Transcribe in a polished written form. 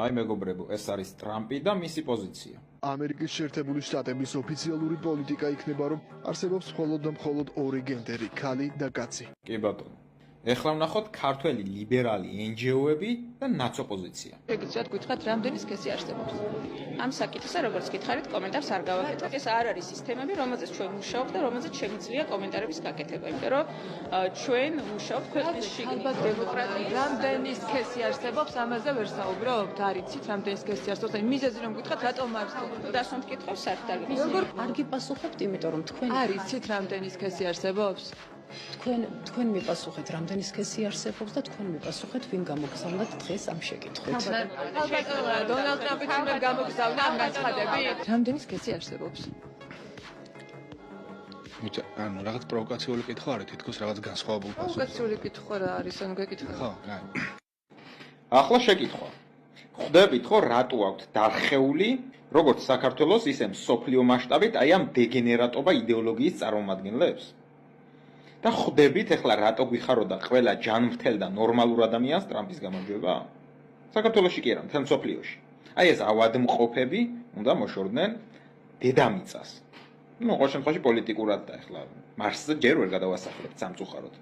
აი მეგობრებო, ეს არის ტრამპი და მისი პოზიცია. ამერიკის შეერთებული შტატების ოფიციალური პოლიტიკა იქნება, რომ არსებობს მხოლოდ და მხოლოდ ორი გენდერი, ქალი და კაცი. კი ბატონო. ეხლა ვნახოთ ქართველი ლიბერალი NGO-ები და ნაცოპოზიცია. რეგისტრად გითხრათ, რამდენი სქესი არსებობს. ამ საკითხზე, როგორც გითხარით, კომენტარს არ გავაკეთებ. ეს არ არის სისტემები, რომელზეც ჩვენ ვმუშაობთ და რომელზეც შემიძლია კომენტარების გაკეთება, იმიტომ რომ ჩვენ ვმუშაობთ ქვეყნის შიგნით დემოკრატიის. რამდენი სქესი არსებობს, ამაზე ვერ საუბრობთ. არიცით, რამდენი სქესი არსებობს. აი მიზეზი რომ გითხრათ, რატომ არ საუბრობთ? დასვამთ კითხვებს საერთოდ არ გიყვარს. როგორ არ გიპასუხებთ, იმიტომ რომ თქვენ არიცით, რამდენი სქესი არსებობს? თქვენ მიპასუხეთ, რამდენი სქესი არსებობს და თქვენ მიპასუხეთ, ვინ გამოგზავნათ დღეს ამ შეკითხვით. დონალდ ტრამპი თუნდაც გამოგზავნა ამ განცხადებით? რამდენი სქესი არსებობს? ანუ რაღაც პროვოკაციული კითხვა არის, თითქოს რაღაც განსხვავებული პასუხი. პროვოკაციული კითხვა რა არის, ანუ გეკითხა. ხო, ახლა შეკითხვა. ხვდებით ხო, რატო აქვთ დარხეული, როგორც საქართველოს, ისე მსოფლიო მასშტაბით აი ამ დეგენერატობა იდეოლოგიის წარმომადგენლებს? და ხვდებით ახლა რატო გვიხაროდა ყველა ჯანმრთელ და ნორმალურ ადამიანს ტრამპის გამარჯვება? საქართველოში კი არა, მთელ მსოფლიოში. აი ეს ავადმყოფები უნდა მოშორდნენ დედამიწას. ну, ყოველ შემთხვევაში პოლიტიკურად და ახლა მარსზე ჯერ ვერ გადავასახლებთ სამწუხაროდ.